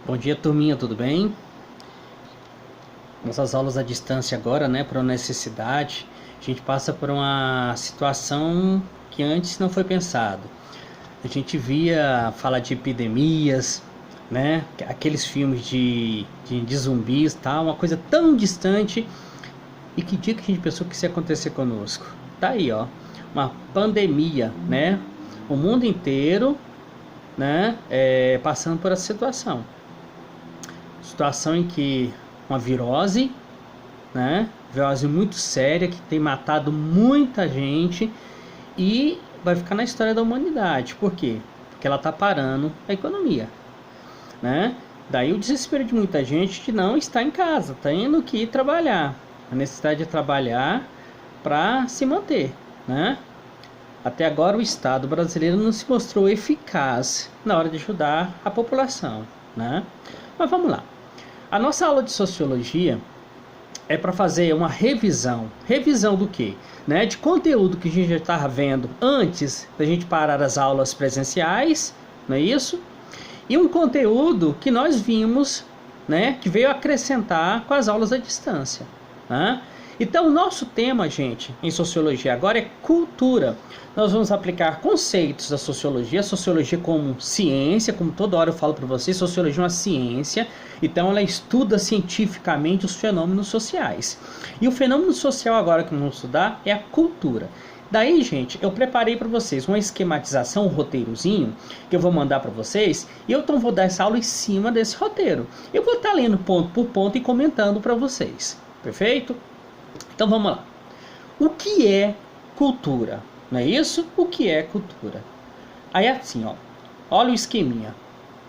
Bom dia, turminha, tudo bem? Nossas aulas à distância agora, né, por uma necessidade, a gente passa por uma situação que antes não foi pensado. A gente via falar de epidemias, né, aqueles filmes de zumbis, tal, uma coisa tão distante, e que dia que a gente pensou que isso ia acontecer conosco? Tá aí, ó, uma pandemia, né, o mundo inteiro, né, passando por essa situação em que uma virose, né? Virose muito séria que tem matado muita gente e vai ficar na história da humanidade. Por quê? Porque ela está parando a economia, né? Daí o desespero de muita gente que não está em casa, está indo que ir trabalhar, a necessidade de trabalhar para se manter, né? Até agora o Estado brasileiro não se mostrou eficaz na hora de ajudar a população, né? Mas vamos lá. A nossa aula de sociologia é para fazer uma revisão. Revisão do quê? Né? De conteúdo que a gente já estava vendo antes da gente parar as aulas presenciais, não é isso? E um conteúdo que nós vimos, né, que veio acrescentar com as aulas à distância, né? Então, o nosso tema, gente, em sociologia agora é cultura. Nós vamos aplicar conceitos da sociologia como ciência, como toda hora eu falo para vocês, sociologia é uma ciência, então ela estuda cientificamente os fenômenos sociais. E o fenômeno social agora que nós vamos estudar é a cultura. Daí, gente, eu preparei para vocês uma esquematização, um roteirozinho, que eu vou mandar para vocês, e eu então vou dar essa aula em cima desse roteiro. Eu vou estar lendo ponto por ponto e comentando para vocês, perfeito? Então vamos lá. O que é cultura? Não é isso? O que é cultura? Aí assim, ó. Olha o esqueminha.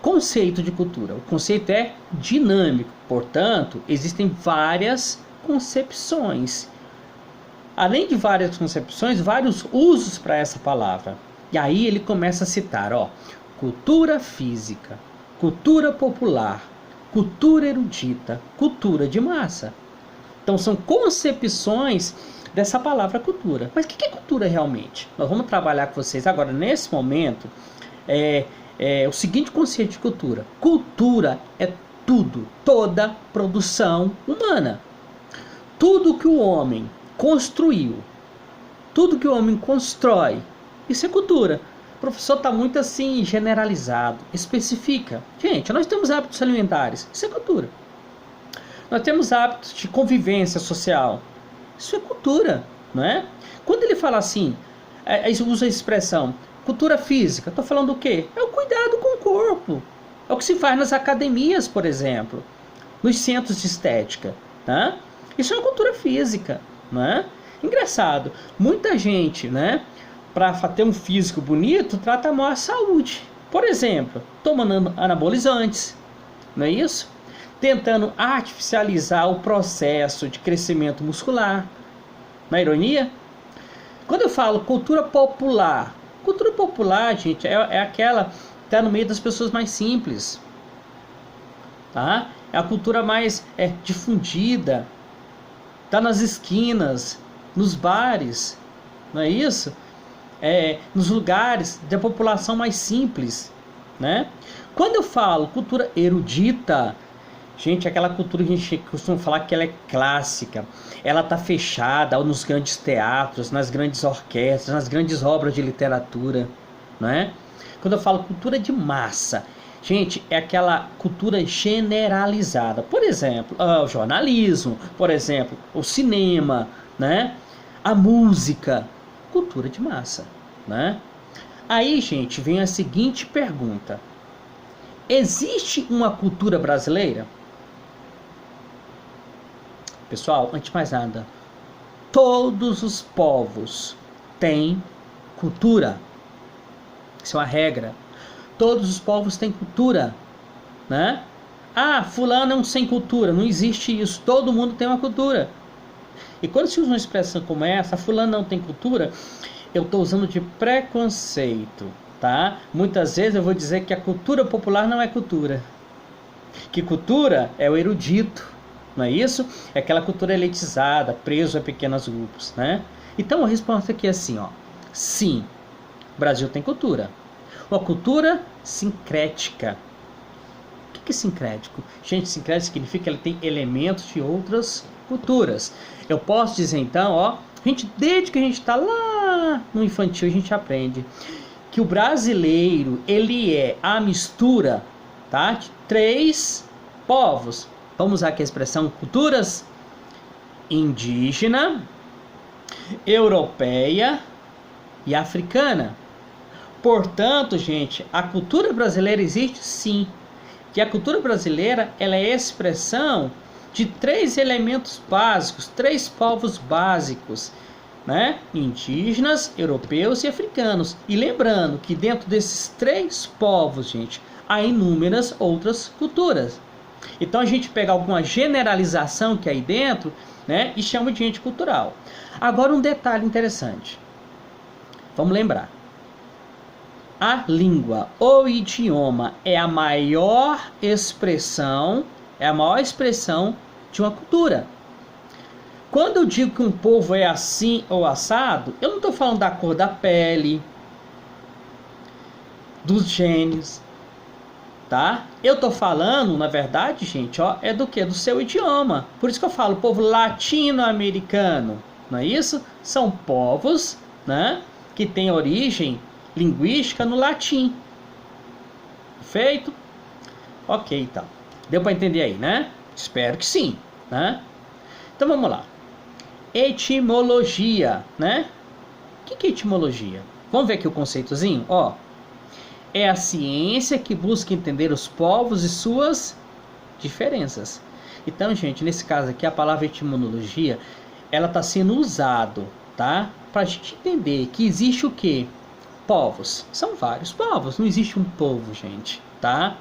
Conceito de cultura. O conceito é dinâmico, portanto, existem várias concepções. Além de várias concepções, vários usos para essa palavra. E aí ele começa a citar, ó, cultura física, cultura popular, cultura erudita, cultura de massa. Então são concepções dessa palavra cultura. Mas o que é cultura realmente? Nós vamos trabalhar com vocês agora, nesse momento, o seguinte conceito de cultura. Cultura é tudo, toda produção humana. Tudo que o homem construiu, tudo que o homem constrói, isso é cultura. O professor está muito assim generalizado, especifica. Gente, nós temos hábitos alimentares, isso é cultura. Nós temos hábitos de convivência social. Isso é cultura, não é? Quando ele fala assim, usa a expressão cultura física, estou falando do quê? É o cuidado com o corpo. É o que se faz nas academias, por exemplo, nos centros de estética, tá? Isso é uma cultura física, não é? Engraçado, muita gente, né, para ter um físico bonito, trata mal a saúde. Por exemplo, tomando anabolizantes, não é isso? Tentando artificializar o processo de crescimento muscular. Na ironia? Quando eu falo cultura popular, gente, é aquela que está no meio das pessoas mais simples. Tá? É a cultura mais difundida. Está nas esquinas, nos bares, não é isso? Nos lugares da população mais simples. Né? Quando eu falo cultura erudita, gente, aquela cultura que a gente costuma falar que ela é clássica, ela está fechada nos grandes teatros, nas grandes orquestras, nas grandes obras de literatura, não é? Quando eu falo cultura de massa, gente, é aquela cultura generalizada. Por exemplo, o jornalismo, por exemplo, o cinema, né? A música, cultura de massa, né? Aí, gente, vem a seguinte pergunta: existe uma cultura brasileira? Pessoal, antes de mais nada, todos os povos têm cultura. Isso é uma regra. Todos os povos têm cultura, né? Ah, fulano é um sem cultura. Não existe isso. Todo mundo tem uma cultura. E quando se usa uma expressão como essa, fulano não tem cultura, eu estou usando de preconceito, tá? Muitas vezes eu vou dizer que a cultura popular não é cultura. Que cultura é o erudito. Não é isso? É aquela cultura elitizada, preso a pequenos grupos, né? Então a resposta aqui é assim, ó. Sim, o Brasil tem cultura. Uma cultura sincrética. O que é sincrético? Gente, sincrético significa que ele tem elementos de outras culturas. Eu posso dizer então, ó, desde que a gente está lá no infantil, a gente aprende que o brasileiro, ele é a mistura, tá, de 3 povos. Vamos usar aqui a expressão culturas: indígena, europeia e africana. Portanto, gente, a cultura brasileira existe sim. Que a cultura brasileira, ela é a expressão de 3 elementos básicos, 3 povos básicos, né? Indígenas, europeus e africanos. E lembrando que dentro desses 3 povos, gente, há inúmeras outras culturas. Então a gente pega alguma generalização que é aí dentro, né, e chama de ente cultural. Agora um detalhe interessante. Vamos lembrar. A língua ou idioma é a maior expressão de uma cultura. Quando eu digo que um povo é assim ou assado, eu não estou falando da cor da pele, dos genes, tá? Eu estou falando, na verdade, gente, ó, é do que? Do seu idioma. Por isso que eu falo povo latino-americano, não é isso? São povos, né, que têm origem linguística no latim. Perfeito? Ok, então. Deu para entender aí, né? Espero que sim, né? Então vamos lá. Etimologia, né? O que é etimologia? Vamos ver aqui o conceitozinho, ó. É a ciência que busca entender os povos e suas diferenças. Então, gente, nesse caso aqui, a palavra etimologia, ela está sendo usada, tá? Para a gente entender que existe o quê? Povos. São vários povos, não existe um povo, gente, tá?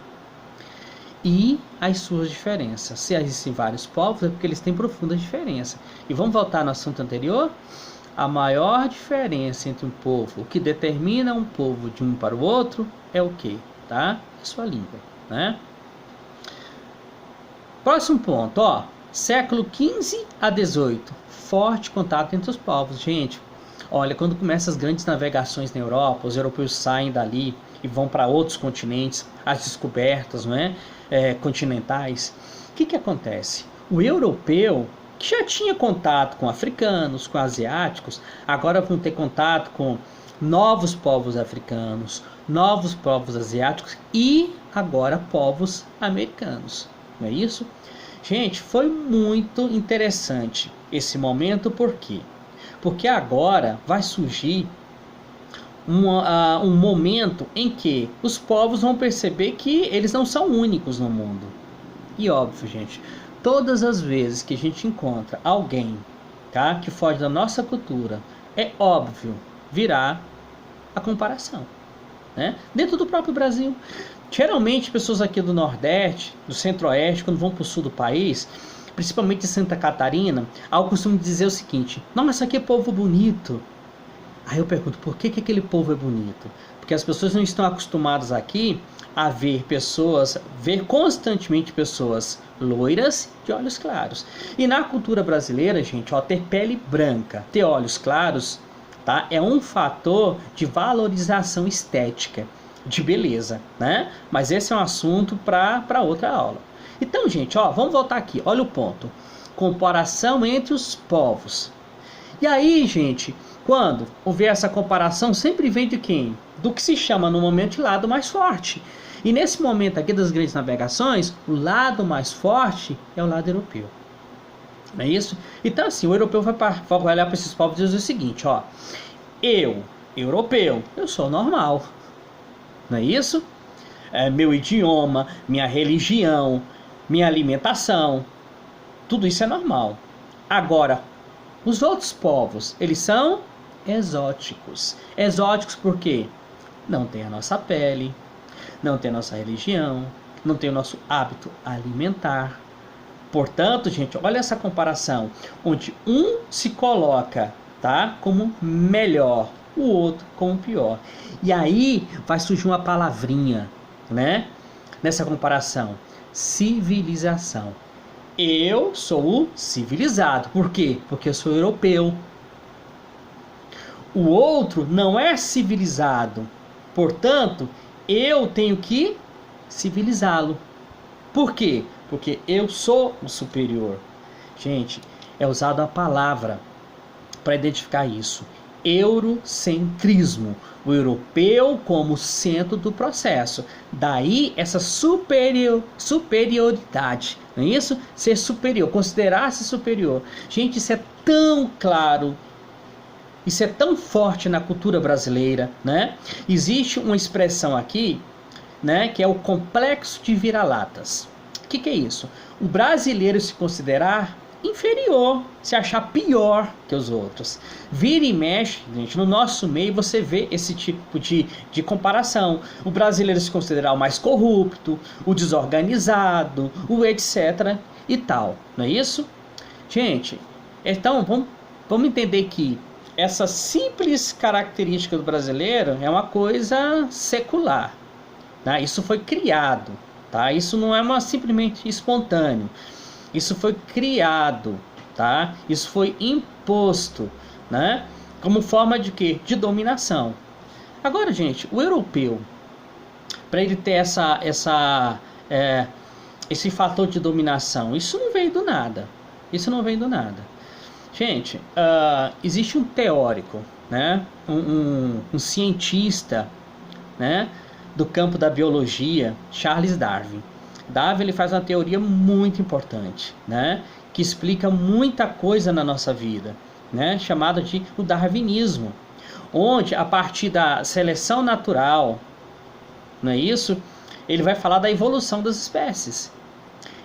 E as suas diferenças. Se existem vários povos, é porque eles têm profunda diferença. E vamos voltar no assunto anterior? A maior diferença entre um povo, o que determina um povo de um para o outro, é o quê? Tá? A sua língua, né? Próximo ponto, ó. Século XV a XVIII. Forte contato entre os povos. Gente, olha, quando começam as grandes navegações na Europa, os europeus saem dali e vão para outros continentes, as descobertas, não é? Continentais. O que acontece? O europeu, que já tinha contato com africanos, com asiáticos, agora vão ter contato com novos povos africanos, novos povos asiáticos e agora povos americanos. Não é isso? Gente, foi muito interessante esse momento, por quê? Porque agora vai surgir um momento em que os povos vão perceber que eles não são únicos no mundo. E óbvio, gente, todas as vezes que a gente encontra alguém, tá, que foge da nossa cultura, é óbvio, virá a comparação, né? Dentro do próprio Brasil. Geralmente, pessoas aqui do Nordeste, do Centro-Oeste, quando vão para o Sul do país, principalmente em Santa Catarina, ao costume dizer o seguinte: nossa, que povo bonito. Aí eu pergunto, por que aquele povo é bonito? Porque as pessoas não estão acostumadas aqui a ver constantemente pessoas loiras de olhos claros. E na cultura brasileira, gente, ó, ter pele branca, ter olhos claros, tá, é um fator de valorização estética, de beleza, né? Mas esse é um assunto para outra aula. Então, gente, ó, vamos voltar aqui, olha o ponto. Comparação entre os povos. E aí, gente, quando houver essa comparação, sempre vem de quem? Do que se chama no momento de lado mais forte. E nesse momento aqui das grandes navegações, o lado mais forte é o lado europeu. Não é isso? Então, assim, o europeu vai olhar para esses povos e dizer o seguinte, ó. Eu, europeu, eu sou normal. Não é isso? Meu idioma, minha religião, minha alimentação, tudo isso é normal. Agora, os outros povos, eles são exóticos. Exóticos por quê? Não tem a nossa pele, não tem a nossa religião, não tem o nosso hábito alimentar. Portanto, gente, olha essa comparação, onde um se coloca, tá, como melhor, o outro como pior. E aí vai surgir uma palavrinha, né, nessa comparação: civilização. Eu sou o civilizado. Por quê? Porque eu sou europeu. O outro não é civilizado. Portanto, eu tenho que civilizá-lo. Por quê? Porque eu sou o superior. Gente, é usada a palavra para identificar isso. Eurocentrismo. O europeu como centro do processo. Daí essa superioridade. Não é isso? Ser superior, considerar-se superior. Gente, isso é tão claro. Isso é tão forte na cultura brasileira, né? Existe uma expressão aqui, né, que é o complexo de vira-latas. O que é isso? O brasileiro se considerar inferior, se achar pior que os outros. Vira e mexe, gente, no nosso meio você vê esse tipo de comparação. O brasileiro se considerar o mais corrupto, o desorganizado, o etc. e tal, não é isso? Gente, então vamos entender que essa simples característica do brasileiro é uma coisa secular, tá? Isso foi criado, tá? Isso não é simplesmente espontâneo. Isso foi criado, tá? Isso foi imposto, né? Como forma de quê? De dominação. Agora, gente, o europeu, para ele ter esse fator de dominação, isso não veio do nada. Isso não veio do nada. Gente, existe um teórico, né? Um cientista, né? Do campo da biologia, Charles Darwin. Darwin, ele faz uma teoria muito importante, né? Que explica muita coisa na nossa vida, né? Chamada de o darwinismo, onde a partir da seleção natural, não é isso? Ele vai falar da evolução das espécies.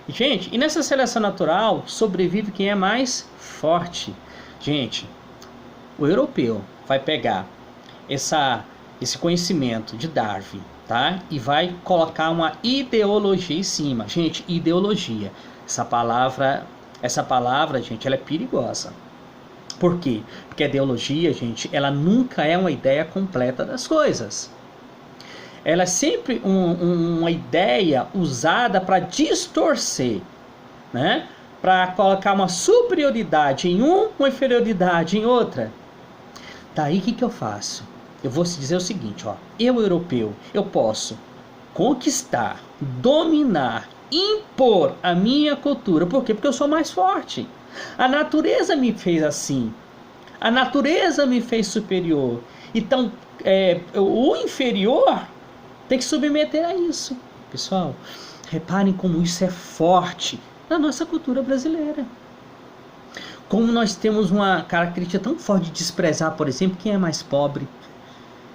Gente, e nessa seleção natural sobrevive quem é mais forte. Gente, o europeu vai pegar esse conhecimento de Darwin, tá? E vai colocar uma ideologia em cima. Gente, ideologia. Essa palavra, gente, ela é perigosa. Por quê? Porque a ideologia, gente, ela nunca é uma ideia completa das coisas. Ela é sempre uma ideia usada para distorcer, né? Para colocar uma superioridade em uma inferioridade em outra. Daí o que eu faço? Eu vou te dizer o seguinte, ó. Eu, europeu, eu posso conquistar, dominar, impor a minha cultura. Por quê? Porque eu sou mais forte. A natureza me fez assim. A natureza me fez superior. Então, o inferior tem que submeter a isso. Pessoal, reparem como isso é forte na nossa cultura brasileira. Como nós temos uma característica tão forte de desprezar, por exemplo, quem é mais pobre,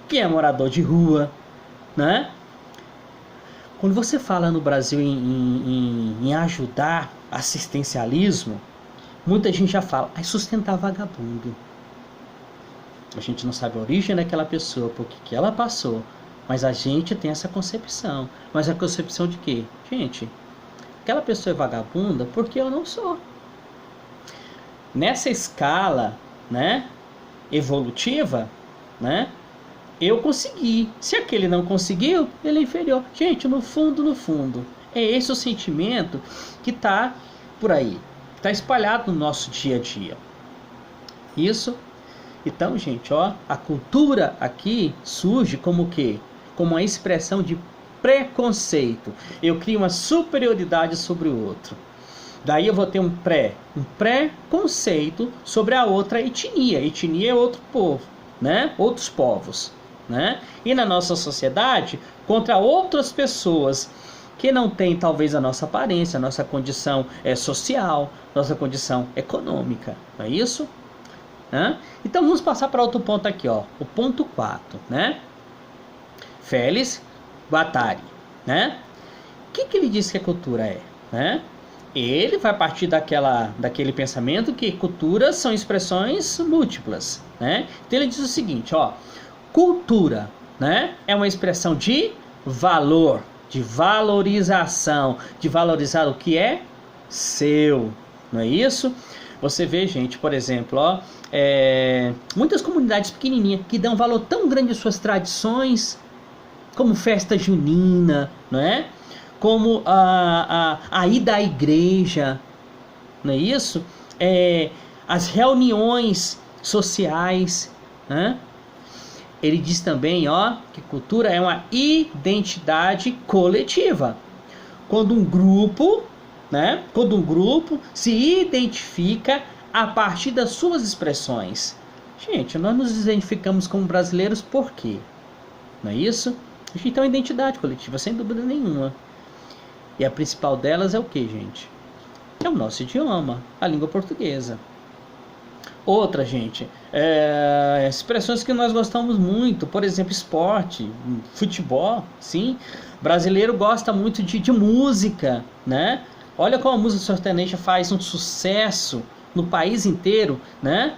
quem é morador de rua, né? Quando você fala no Brasil em ajudar, assistencialismo, muita gente já fala, sustentar vagabundo. A gente não sabe a origem daquela pessoa, por que ela passou, mas a gente tem essa concepção. Mas a concepção de quê? Gente, aquela pessoa é vagabunda porque eu não sou. Nessa escala, né, evolutiva, né, eu consegui. Se aquele não conseguiu, ele é inferior. Gente, no fundo, é esse o sentimento que está por aí, está espalhado no nosso dia a dia. Isso. Então, gente, ó, a cultura aqui surge como o quê? Como uma expressão de preconceito. Eu crio uma superioridade sobre o outro. Daí eu vou ter um preconceito sobre a outra etnia. Etnia é outro povo, né? Outros povos, né? E na nossa sociedade, contra outras pessoas que não têm talvez a nossa aparência, a nossa condição social, nossa condição econômica. Não é isso? Né? Então vamos passar para outro ponto aqui, ó. O ponto 4, né? Félix Guattari, né? O que ele diz que a cultura é, né? Ele vai partir daquele pensamento que culturas são expressões múltiplas, né? Então ele diz o seguinte, ó, cultura, né, é uma expressão de valor, de valorização, de valorizar o que é seu, não é isso? Você vê, gente, por exemplo, ó, muitas comunidades pequenininhas que dão valor tão grande às suas tradições, como festa junina, não é? Como a ida à igreja, não é isso? As reuniões sociais, né? Ele diz também, ó, que cultura é uma identidade coletiva. quando um grupo, né? Quando um grupo se identifica a partir das suas expressões. Gente, nós nos identificamos como brasileiros por quê? Não é isso? A gente tem uma identidade coletiva, sem dúvida nenhuma. E a principal delas é o que, gente? É o nosso idioma, a língua portuguesa. Outra, gente, expressões que nós gostamos muito, por exemplo, esporte, futebol, sim. O brasileiro gosta muito de música, né? Olha como a música sertaneja faz um sucesso no país inteiro, né?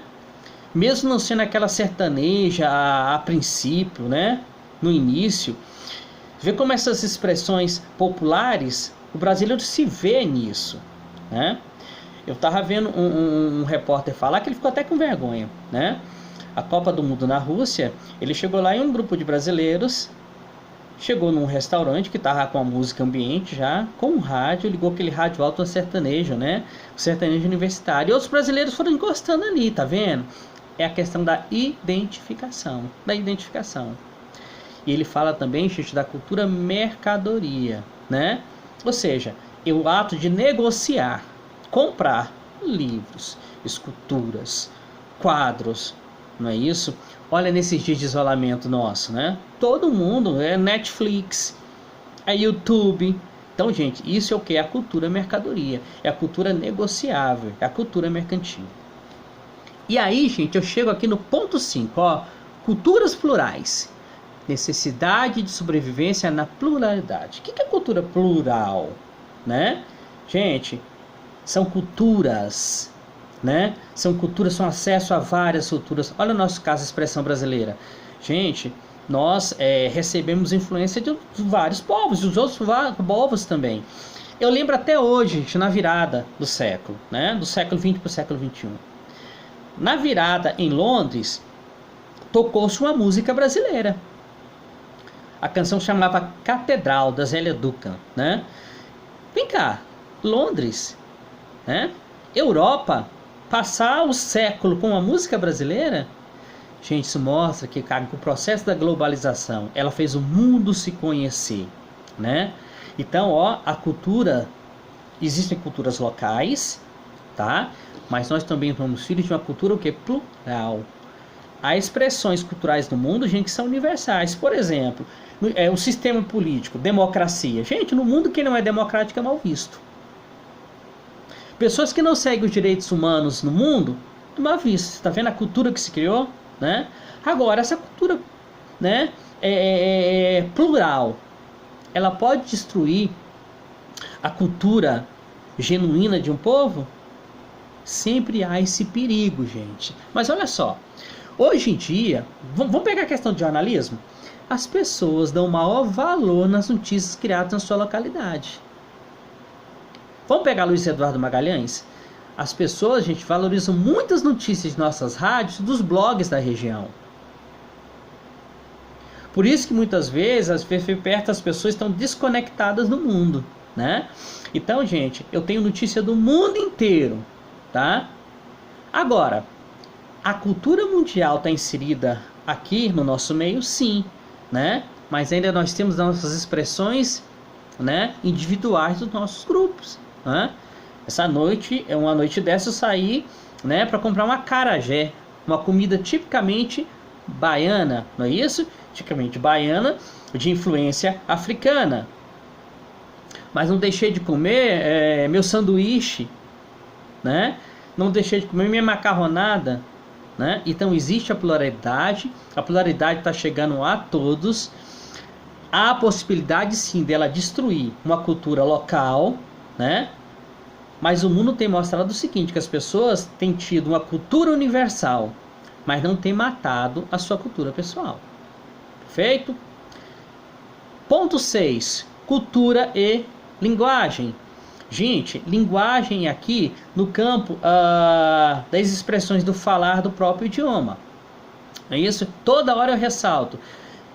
Mesmo não sendo aquela sertaneja a princípio, né? No início. Vê como essas expressões populares, o brasileiro se vê nisso, né? Eu tava vendo um repórter falar que ele ficou até com vergonha, né? A Copa do Mundo na Rússia, ele chegou lá em um grupo de brasileiros, chegou num restaurante que tava com a música ambiente já, com um rádio, ligou aquele rádio alto sertanejo, né? O sertanejo universitário. E outros brasileiros foram encostando ali, tá vendo? É a questão da identificação, E ele fala também, gente, da cultura mercadoria, né? Ou seja, é o ato de negociar, comprar livros, esculturas, quadros, não é isso? Olha nesses dias de isolamento nosso, né? Todo mundo é Netflix, é YouTube. Então, gente, isso é o que? É a cultura mercadoria, é a cultura negociável, é a cultura mercantil. E aí, gente, eu chego aqui no ponto 5, ó, culturas plurais. Necessidade de sobrevivência na pluralidade. O que é cultura plural, né? Gente, são culturas, né? São culturas, são acesso a várias culturas. Olha o nosso caso, a expressão brasileira. Gente, nós recebemos influência de vários povos, dos outros povos também. Eu lembro até hoje, gente, na virada do século, né? Do século XX para o século XXI. Na virada em Londres, tocou-se uma música brasileira. A canção chamava Catedral, da Zélia Duncan, né? Vem cá, Londres, né? Europa, passar o século com a música brasileira? Gente, isso mostra que, cara, que o processo da globalização, ela fez o mundo se conhecer, né? Então, ó, a cultura, existem culturas locais, tá? Mas nós também somos filhos de uma cultura o quê? Plural. Há expressões culturais no mundo, gente, que são universais. Por exemplo, o sistema político, democracia. Gente, no mundo quem não é democrático é mal visto. Pessoas que não seguem os direitos humanos no mundo, é mal visto. Você está vendo a cultura que se criou, né? Agora, essa cultura, né, plural, ela pode destruir a cultura genuína de um povo? Sempre há esse perigo, gente. Mas olha só, hoje em dia, vamos pegar a questão de jornalismo? As pessoas dão maior valor nas notícias criadas na sua localidade. Vamos pegar Luiz Eduardo Magalhães? As pessoas, gente, valorizam muitas notícias de nossas rádios, dos blogs da região. Por isso que muitas vezes, perto as pessoas estão desconectadas do mundo, né? Então, gente, eu tenho notícia do mundo inteiro, tá? Agora, a cultura mundial está inserida aqui no nosso meio, sim, né? Mas ainda nós temos nossas expressões, né, individuais dos nossos grupos, né? Essa noite, uma noite dessa, eu saí, né, para comprar uma acarajé, uma comida tipicamente baiana, não é isso? Tipicamente baiana, de influência africana. Mas não deixei de comer meu sanduíche, né? Não deixei de comer minha macarronada, né? Então existe a pluralidade está chegando a todos. Há a possibilidade sim dela destruir uma cultura local, né? Mas o mundo tem mostrado o seguinte, que as pessoas têm tido uma cultura universal, mas não têm matado a sua cultura pessoal. Perfeito? Ponto 6. Cultura e linguagem. Gente, linguagem aqui no campo das expressões do falar do próprio idioma. É isso? Toda hora eu ressalto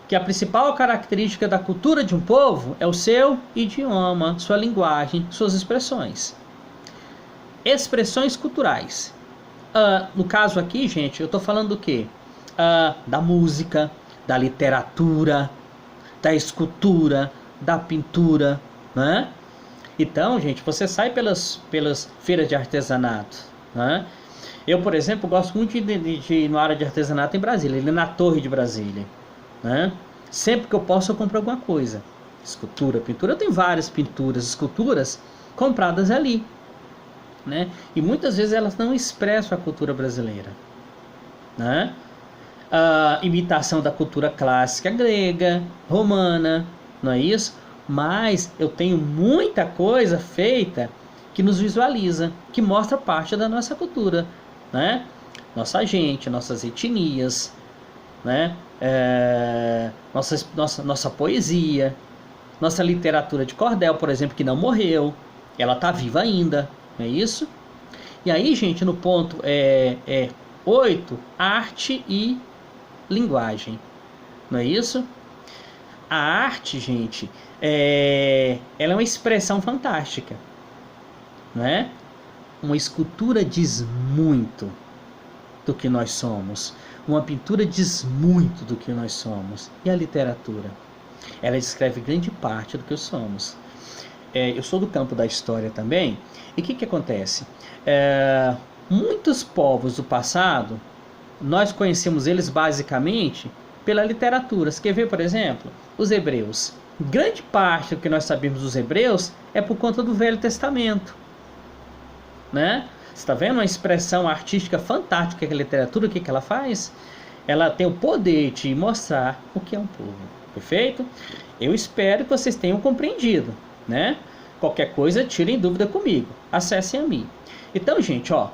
que a principal característica da cultura de um povo é o seu idioma, sua linguagem, suas expressões. Expressões culturais. No caso aqui, gente, eu estou falando do quê? Da música, da literatura, da escultura, da pintura, né? Então, gente, você sai pelas feiras de artesanato, né? Eu, por exemplo, gosto muito de ir na área de artesanato em Brasília, ali na Torre de Brasília, né? Sempre que eu posso, eu compro alguma coisa. Escultura, pintura, eu tenho várias pinturas, esculturas compradas ali, né? E muitas vezes elas não expressam a cultura brasileira, né? A imitação da cultura clássica grega, romana, não é isso? Mas eu tenho muita coisa feita que nos visualiza, que mostra parte da nossa cultura, né? Nossa gente, nossas etnias, né? Nossa poesia, nossa literatura de cordel, por exemplo, que não morreu, ela está viva ainda, não é isso? E aí, gente, no ponto 8, arte e linguagem, não é isso? A arte, gente, ela é uma expressão fantástica, né? Uma escultura diz muito do que nós somos, uma pintura diz muito do que nós somos, e a literatura? Ela descreve grande parte do que somos. Eu sou do campo da história também, e o que acontece? Muitos povos do passado, nós conhecemos eles basicamente pela literatura. Você quer ver, por exemplo, os hebreus? Grande parte do que nós sabemos dos hebreus é por conta do Velho Testamento, né? Você está vendo uma expressão artística fantástica que a literatura, o que ela faz? Ela tem o poder de mostrar o que é um povo, perfeito? Eu espero que vocês tenham compreendido, né? Qualquer coisa, tirem dúvida comigo, acessem a mim. Então, gente, ó,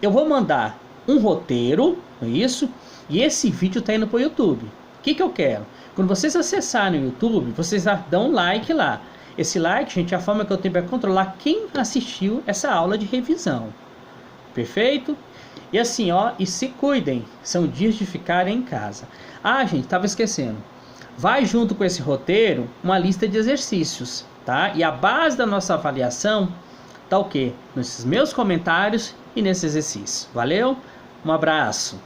eu vou mandar um roteiro, não é isso? E esse vídeo está indo para o YouTube. O que eu quero? Quando vocês acessarem o YouTube, vocês dão um like lá. Esse like, gente, é a forma que eu tenho para controlar quem assistiu essa aula de revisão. Perfeito? E assim, ó, e se cuidem, são dias de ficarem em casa. Ah, gente, estava esquecendo. Vai junto com esse roteiro uma lista de exercícios, tá? E a base da nossa avaliação tá o quê? Nesses meus comentários e nesse exercício. Valeu? Um abraço.